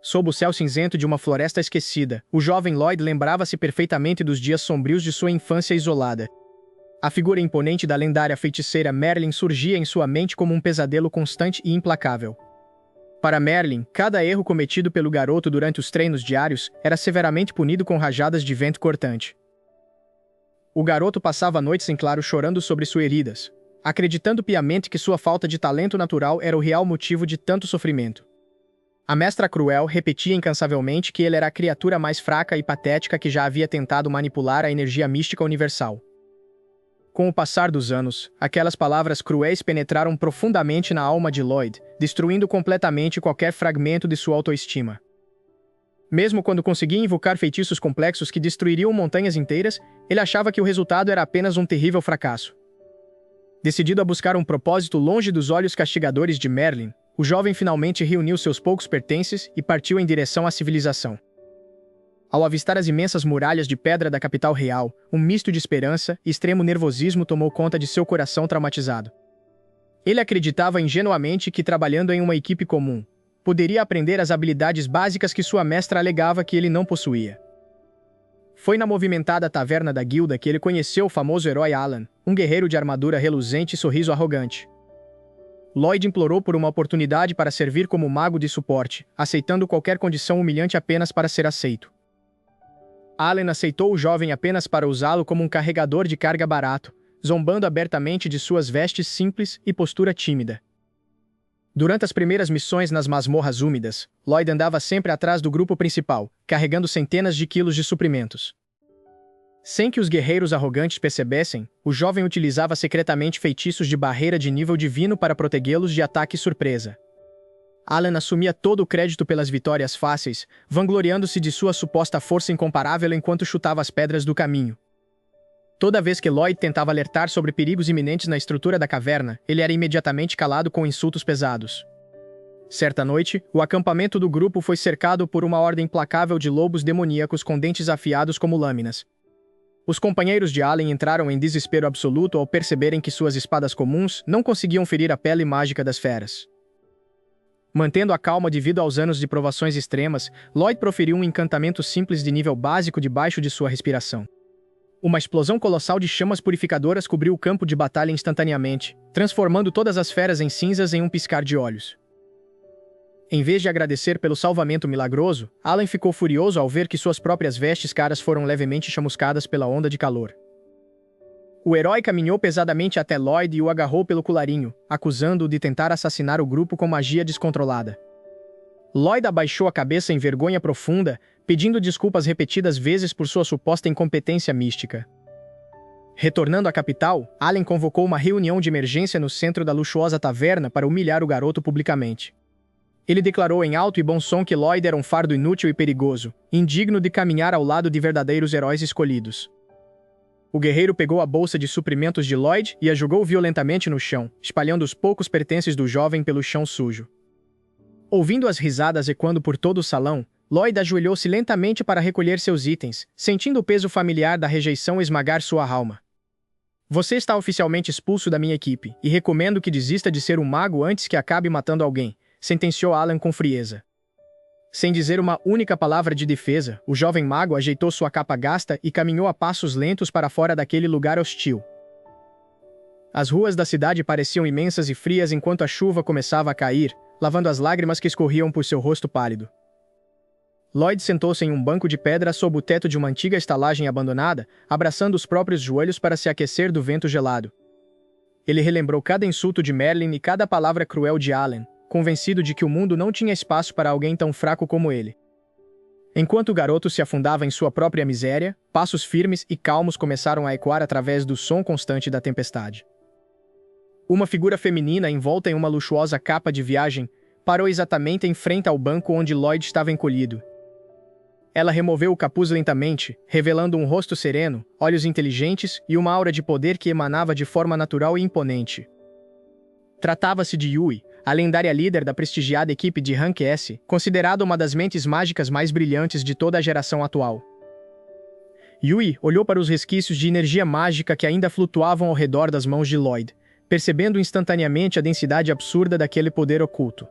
sob o céu cinzento de uma floresta esquecida, o jovem Lloyd lembrava-se perfeitamente dos dias sombrios de sua infância isolada. A figura imponente da lendária feiticeira Merlin surgia em sua mente como um pesadelo constante e implacável. Para Merlin, cada erro cometido pelo garoto durante os treinos diários era severamente punido com rajadas de vento cortante. O garoto passava noites em claro chorando sobre suas heridas, acreditando piamente que sua falta de talento natural era o real motivo de tanto sofrimento. A mestra cruel repetia incansavelmente que ele era a criatura mais fraca e patética que já havia tentado manipular a energia mística universal. Com o passar dos anos, aquelas palavras cruéis penetraram profundamente na alma de Lloyd, destruindo completamente qualquer fragmento de sua autoestima. Mesmo quando conseguia invocar feitiços complexos que destruiriam montanhas inteiras, ele achava que o resultado era apenas um terrível fracasso. Decidido a buscar um propósito longe dos olhos castigadores de Merlin, o jovem finalmente reuniu seus poucos pertences e partiu em direção à civilização. Ao avistar as imensas muralhas de pedra da capital real, um misto de esperança e extremo nervosismo tomou conta de seu coração traumatizado. Ele acreditava ingenuamente que, trabalhando em uma equipe comum, poderia aprender as habilidades básicas que sua mestra alegava que ele não possuía. Foi na movimentada taverna da guilda que ele conheceu o famoso herói Alan, um guerreiro de armadura reluzente e sorriso arrogante. Lloyd implorou por uma oportunidade para servir como mago de suporte, aceitando qualquer condição humilhante apenas para ser aceito. Alan aceitou o jovem apenas para usá-lo como um carregador de carga barato, zombando abertamente de suas vestes simples e postura tímida. Durante as primeiras missões nas masmorras úmidas, Lloyd andava sempre atrás do grupo principal, carregando centenas de quilos de suprimentos. Sem que os guerreiros arrogantes percebessem, o jovem utilizava secretamente feitiços de barreira de nível divino para protegê-los de ataque surpresa. Alan assumia todo o crédito pelas vitórias fáceis, vangloriando-se de sua suposta força incomparável enquanto chutava as pedras do caminho. Toda vez que Lloyd tentava alertar sobre perigos iminentes na estrutura da caverna, ele era imediatamente calado com insultos pesados. Certa noite, o acampamento do grupo foi cercado por uma horda implacável de lobos demoníacos com dentes afiados como lâminas. Os companheiros de Alan entraram em desespero absoluto ao perceberem que suas espadas comuns não conseguiam ferir a pele mágica das feras. Mantendo a calma devido aos anos de provações extremas, Lloyd proferiu um encantamento simples de nível básico debaixo de sua respiração. Uma explosão colossal de chamas purificadoras cobriu o campo de batalha instantaneamente, transformando todas as feras em cinzas em um piscar de olhos. Em vez de agradecer pelo salvamento milagroso, Alan ficou furioso ao ver que suas próprias vestes caras foram levemente chamuscadas pela onda de calor. O herói caminhou pesadamente até Lloyd e o agarrou pelo colarinho, acusando-o de tentar assassinar o grupo com magia descontrolada. Lloyd abaixou a cabeça em vergonha profunda, pedindo desculpas repetidas vezes por sua suposta incompetência mística. Retornando à capital, Alan convocou uma reunião de emergência no centro da luxuosa taverna para humilhar o garoto publicamente. Ele declarou em alto e bom som que Lloyd era um fardo inútil e perigoso, indigno de caminhar ao lado de verdadeiros heróis escolhidos. O guerreiro pegou a bolsa de suprimentos de Lloyd e a jogou violentamente no chão, espalhando os poucos pertences do jovem pelo chão sujo. Ouvindo as risadas ecoando por todo o salão, Lloyd ajoelhou-se lentamente para recolher seus itens, sentindo o peso familiar da rejeição esmagar sua alma. Você está oficialmente expulso da minha equipe, e recomendo que desista de ser um mago antes que acabe matando alguém, sentenciou Alan com frieza. Sem dizer uma única palavra de defesa, o jovem mago ajeitou sua capa gasta e caminhou a passos lentos para fora daquele lugar hostil. As ruas da cidade pareciam imensas e frias enquanto a chuva começava a cair, lavando as lágrimas que escorriam por seu rosto pálido. Lloyd sentou-se em um banco de pedra sob o teto de uma antiga estalagem abandonada, abraçando os próprios joelhos para se aquecer do vento gelado. Ele relembrou cada insulto de Merlin e cada palavra cruel de Alan, convencido de que o mundo não tinha espaço para alguém tão fraco como ele. Enquanto o garoto se afundava em sua própria miséria, passos firmes e calmos começaram a ecoar através do som constante da tempestade. Uma figura feminina envolta em uma luxuosa capa de viagem parou exatamente em frente ao banco onde Lloyd estava encolhido. Ela removeu o capuz lentamente, revelando um rosto sereno, olhos inteligentes e uma aura de poder que emanava de forma natural e imponente. Tratava-se de Yui, a lendária líder da prestigiada equipe de Rank S, considerada uma das mentes mágicas mais brilhantes de toda a geração atual. Yui olhou para os resquícios de energia mágica que ainda flutuavam ao redor das mãos de Lloyd, percebendo instantaneamente a densidade absurda daquele poder oculto.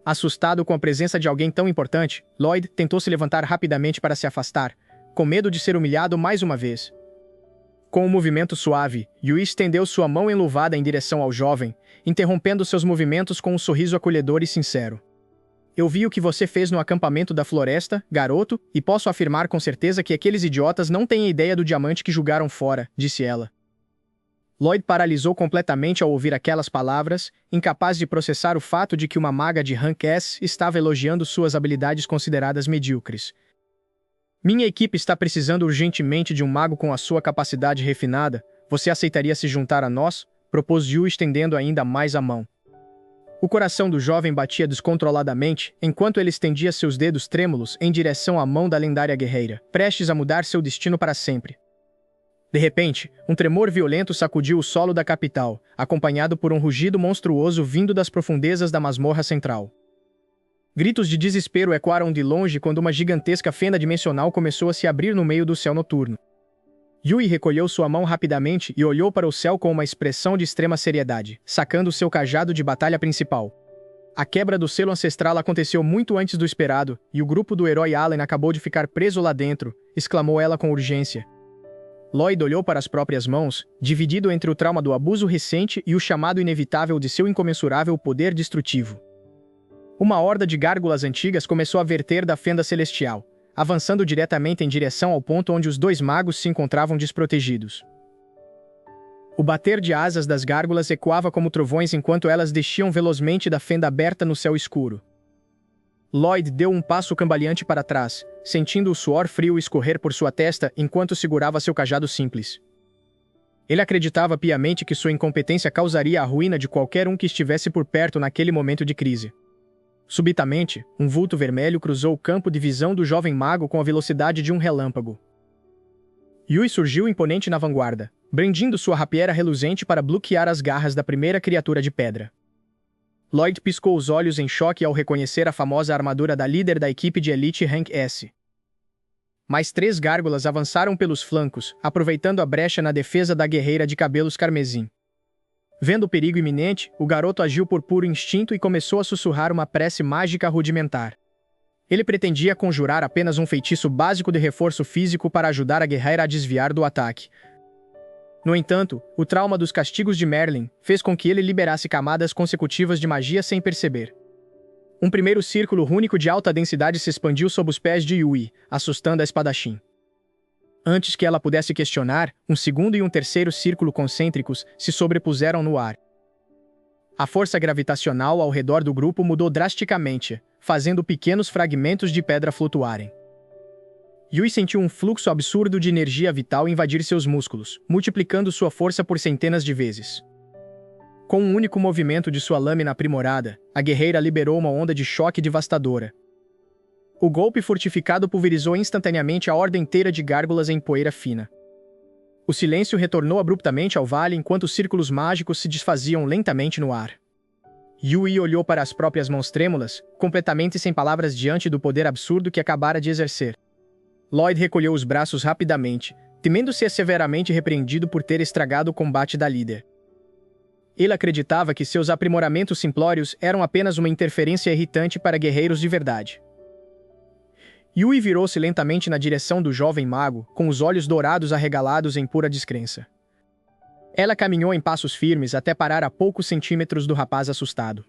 Assustado com a presença de alguém tão importante, Lloyd tentou se levantar rapidamente para se afastar, com medo de ser humilhado mais uma vez. Com um movimento suave, Yui estendeu sua mão enluvada em direção ao jovem, interrompendo seus movimentos com um sorriso acolhedor e sincero. Eu vi o que você fez no acampamento da floresta, garoto, e posso afirmar com certeza que aqueles idiotas não têm ideia do diamante que julgaram fora, disse ela. Lloyd paralisou completamente ao ouvir aquelas palavras, incapaz de processar o fato de que uma maga de Rank S estava elogiando suas habilidades consideradas medíocres. Minha equipe está precisando urgentemente de um mago com a sua capacidade refinada. Você aceitaria se juntar a nós? Propôs Yu, estendendo ainda mais a mão. O coração do jovem batia descontroladamente, enquanto ele estendia seus dedos trêmulos em direção à mão da lendária guerreira, prestes a mudar seu destino para sempre. De repente, um tremor violento sacudiu o solo da capital, acompanhado por um rugido monstruoso vindo das profundezas da masmorra central. Gritos de desespero ecoaram de longe quando uma gigantesca fenda dimensional começou a se abrir no meio do céu noturno. Yui recolheu sua mão rapidamente e olhou para o céu com uma expressão de extrema seriedade, sacando seu cajado de batalha principal. A quebra do selo ancestral aconteceu muito antes do esperado, e o grupo do herói Allen acabou de ficar preso lá dentro, exclamou ela com urgência. Lloyd olhou para as próprias mãos, dividido entre o trauma do abuso recente e o chamado inevitável de seu incomensurável poder destrutivo. Uma horda de gárgulas antigas começou a verter da fenda celestial, avançando diretamente em direção ao ponto onde os dois magos se encontravam desprotegidos. O bater de asas das gárgulas ecoava como trovões enquanto elas desciam velozmente da fenda aberta no céu escuro. Lloyd deu um passo cambaleante para trás, sentindo o suor frio escorrer por sua testa enquanto segurava seu cajado simples. Ele acreditava piamente que sua incompetência causaria a ruína de qualquer um que estivesse por perto naquele momento de crise. Subitamente, um vulto vermelho cruzou o campo de visão do jovem mago com a velocidade de um relâmpago. Yui surgiu imponente na vanguarda, brandindo sua rapiera reluzente para bloquear as garras da primeira criatura de pedra. Lloyd piscou os olhos em choque ao reconhecer a famosa armadura da líder da equipe de Elite Rank S. Mais 3 gárgulas avançaram pelos flancos, aproveitando a brecha na defesa da guerreira de cabelos carmesim. Vendo o perigo iminente, o garoto agiu por puro instinto e começou a sussurrar uma prece mágica rudimentar. Ele pretendia conjurar apenas um feitiço básico de reforço físico para ajudar a guerreira a desviar do ataque. No entanto, o trauma dos castigos de Merlin fez com que ele liberasse camadas consecutivas de magia sem perceber. Um primeiro círculo rúnico de alta densidade se expandiu sob os pés de Yui, assustando a espadachim. Antes que ela pudesse questionar, um segundo e um terceiro círculo concêntricos se sobrepuseram no ar. A força gravitacional ao redor do grupo mudou drasticamente, fazendo pequenos fragmentos de pedra flutuarem. Yui sentiu um fluxo absurdo de energia vital invadir seus músculos, multiplicando sua força por centenas de vezes. Com um único movimento de sua lâmina aprimorada, a guerreira liberou uma onda de choque devastadora. O golpe fortificado pulverizou instantaneamente a horda inteira de gárgulas em poeira fina. O silêncio retornou abruptamente ao vale enquanto os círculos mágicos se desfaziam lentamente no ar. Yui olhou para as próprias mãos trêmulas, completamente sem palavras diante do poder absurdo que acabara de exercer. Lloyd recolheu os braços rapidamente, temendo ser severamente repreendido por ter estragado o combate da líder. Ele acreditava que seus aprimoramentos simplórios eram apenas uma interferência irritante para guerreiros de verdade. Yui virou-se lentamente na direção do jovem mago, com os olhos dourados arregalados em pura descrença. Ela caminhou em passos firmes até parar a poucos centímetros do rapaz assustado.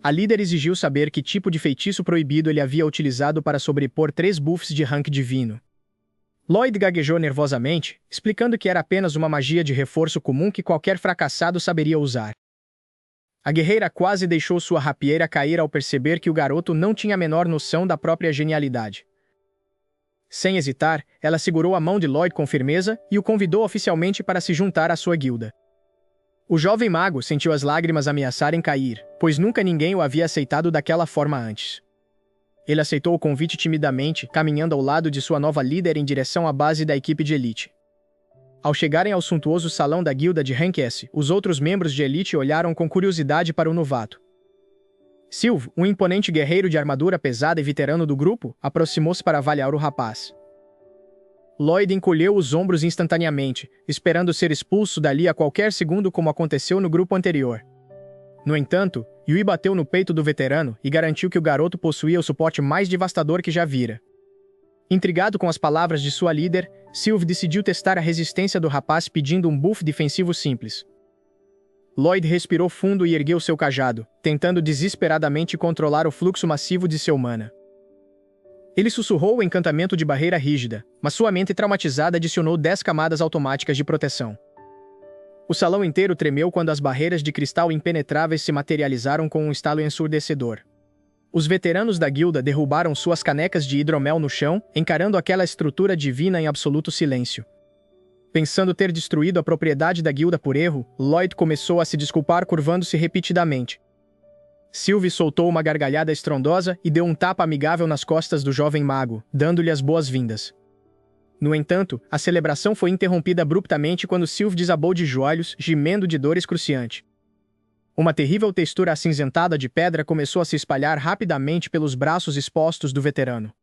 A líder exigiu saber que tipo de feitiço proibido ele havia utilizado para sobrepor 3 buffs de rank divino. Lloyd gaguejou nervosamente, explicando que era apenas uma magia de reforço comum que qualquer fracassado saberia usar. A guerreira quase deixou sua rapieira cair ao perceber que o garoto não tinha a menor noção da própria genialidade. Sem hesitar, ela segurou a mão de Lloyd com firmeza e o convidou oficialmente para se juntar à sua guilda. O jovem mago sentiu as lágrimas ameaçarem cair, pois nunca ninguém o havia aceitado daquela forma antes. Ele aceitou o convite timidamente, caminhando ao lado de sua nova líder em direção à base da equipe de elite. Ao chegarem ao suntuoso salão da guilda de Rank S, os outros membros de elite olharam com curiosidade para o novato. Sylv, um imponente guerreiro de armadura pesada e veterano do grupo, aproximou-se para avaliar o rapaz. Lloyd encolheu os ombros instantaneamente, esperando ser expulso dali a qualquer segundo como aconteceu no grupo anterior. No entanto, Yui bateu no peito do veterano e garantiu que o garoto possuía o suporte mais devastador que já vira. Intrigado com as palavras de sua líder, Sylve decidiu testar a resistência do rapaz pedindo um buff defensivo simples. Lloyd respirou fundo e ergueu seu cajado, tentando desesperadamente controlar o fluxo massivo de seu mana. Ele sussurrou o encantamento de barreira rígida, mas sua mente traumatizada adicionou 10 camadas automáticas de proteção. O salão inteiro tremeu quando as barreiras de cristal impenetráveis se materializaram com um estalo ensurdecedor. Os veteranos da guilda derrubaram suas canecas de hidromel no chão, encarando aquela estrutura divina em absoluto silêncio. Pensando ter destruído a propriedade da guilda por erro, Lloyd começou a se desculpar curvando-se repetidamente. Sylve soltou uma gargalhada estrondosa e deu um tapa amigável nas costas do jovem mago, dando-lhe as boas-vindas. No entanto, a celebração foi interrompida abruptamente quando Sylve desabou de joelhos, gemendo de dor excruciante. Uma terrível textura acinzentada de pedra começou a se espalhar rapidamente pelos braços expostos do veterano.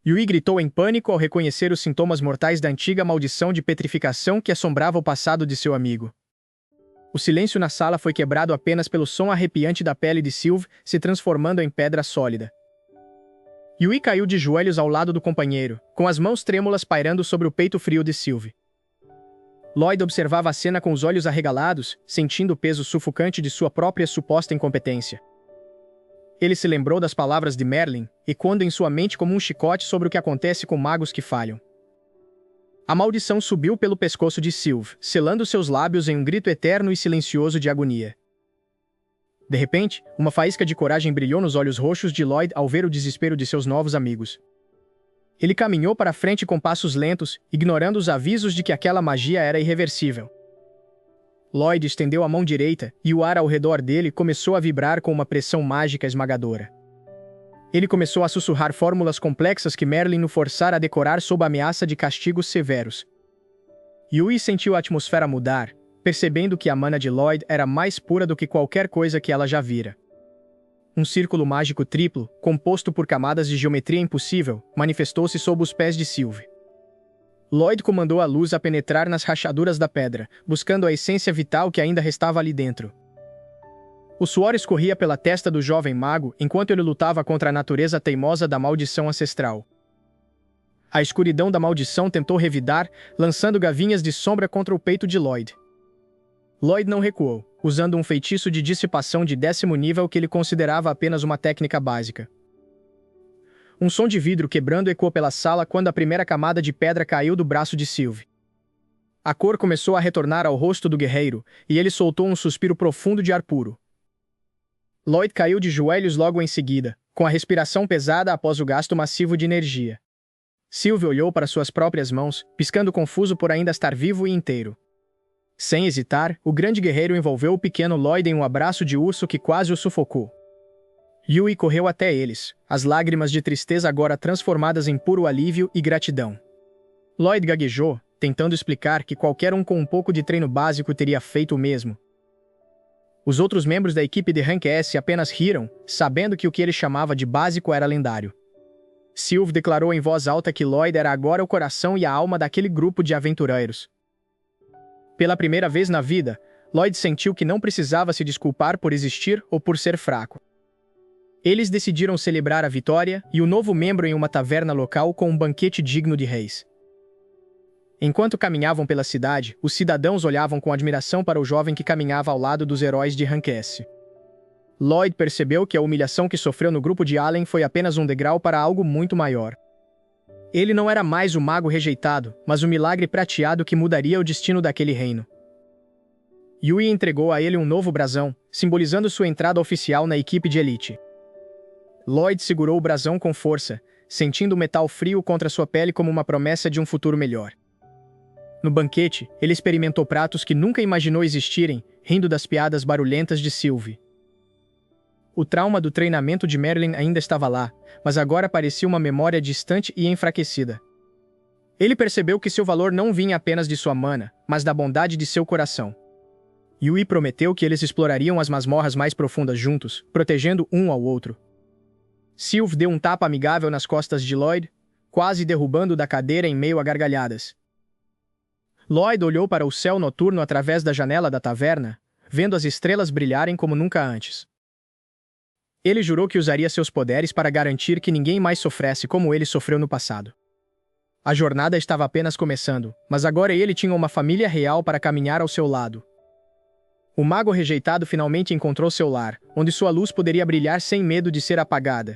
Yui gritou em pânico ao reconhecer os sintomas mortais da antiga maldição de petrificação que assombrava o passado de seu amigo. O silêncio na sala foi quebrado apenas pelo som arrepiante da pele de Sylve se transformando em pedra sólida. Yui caiu de joelhos ao lado do companheiro, com as mãos trêmulas pairando sobre o peito frio de Sylve. Lloyd observava a cena com os olhos arregalados, sentindo o peso sufocante de sua própria suposta incompetência. Ele se lembrou das palavras de Merlin, ecoando em sua mente como um chicote sobre o que acontece com magos que falham. A maldição subiu pelo pescoço de Sylve, selando seus lábios em um grito eterno e silencioso de agonia. De repente, uma faísca de coragem brilhou nos olhos roxos de Lloyd ao ver o desespero de seus novos amigos. Ele caminhou para frente com passos lentos, ignorando os avisos de que aquela magia era irreversível. Lloyd estendeu a mão direita, e o ar ao redor dele começou a vibrar com uma pressão mágica esmagadora. Ele começou a sussurrar fórmulas complexas que Merlin o forçara a decorar sob a ameaça de castigos severos. Yui sentiu a atmosfera mudar, percebendo que a mana de Lloyd era mais pura do que qualquer coisa que ela já vira. Um círculo mágico triplo, composto por camadas de geometria impossível, manifestou-se sob os pés de Sylve. Lloyd comandou a luz a penetrar nas rachaduras da pedra, buscando a essência vital que ainda restava ali dentro. O suor escorria pela testa do jovem mago enquanto ele lutava contra a natureza teimosa da maldição ancestral. A escuridão da maldição tentou revidar, lançando gavinhas de sombra contra o peito de Lloyd. Lloyd não recuou, usando um feitiço de dissipação de 10º nível que ele considerava apenas uma técnica básica. Um som de vidro quebrando ecoou pela sala quando a primeira camada de pedra caiu do braço de Sylve. A cor começou a retornar ao rosto do guerreiro, e ele soltou um suspiro profundo de ar puro. Lloyd caiu de joelhos logo em seguida, com a respiração pesada após o gasto massivo de energia. Sylve olhou para suas próprias mãos, piscando confuso por ainda estar vivo e inteiro. Sem hesitar, o grande guerreiro envolveu o pequeno Lloyd em um abraço de urso que quase o sufocou. Yui correu até eles, as lágrimas de tristeza agora transformadas em puro alívio e gratidão. Lloyd gaguejou, tentando explicar que qualquer um com um pouco de treino básico teria feito o mesmo. Os outros membros da equipe de Rank S apenas riram, sabendo que o que ele chamava de básico era lendário. Sylve declarou em voz alta que Lloyd era agora o coração e a alma daquele grupo de aventureiros. Pela primeira vez na vida, Lloyd sentiu que não precisava se desculpar por existir ou por ser fraco. Eles decidiram celebrar a vitória e o novo membro em uma taverna local com um banquete digno de reis. Enquanto caminhavam pela cidade, os cidadãos olhavam com admiração para o jovem que caminhava ao lado dos heróis de Rank S. Lloyd percebeu que a humilhação que sofreu no grupo de Allen foi apenas um degrau para algo muito maior. Ele não era mais o mago rejeitado, mas o milagre prateado que mudaria o destino daquele reino. Yui entregou a ele um novo brasão, simbolizando sua entrada oficial na equipe de elite. Lloyd segurou o brasão com força, sentindo o metal frio contra sua pele como uma promessa de um futuro melhor. No banquete, ele experimentou pratos que nunca imaginou existirem, rindo das piadas barulhentas de Sylve. O trauma do treinamento de Merlin ainda estava lá, mas agora parecia uma memória distante e enfraquecida. Ele percebeu que seu valor não vinha apenas de sua mana, mas da bondade de seu coração. Yui prometeu que eles explorariam as masmorras mais profundas juntos, protegendo um ao outro. Sylve deu um tapa amigável nas costas de Lloyd, quase derrubando da cadeira em meio a gargalhadas. Lloyd olhou para o céu noturno através da janela da taverna, vendo as estrelas brilharem como nunca antes. Ele jurou que usaria seus poderes para garantir que ninguém mais sofresse como ele sofreu no passado. A jornada estava apenas começando, mas agora ele tinha uma família real para caminhar ao seu lado. O mago rejeitado finalmente encontrou seu lar, onde sua luz poderia brilhar sem medo de ser apagada.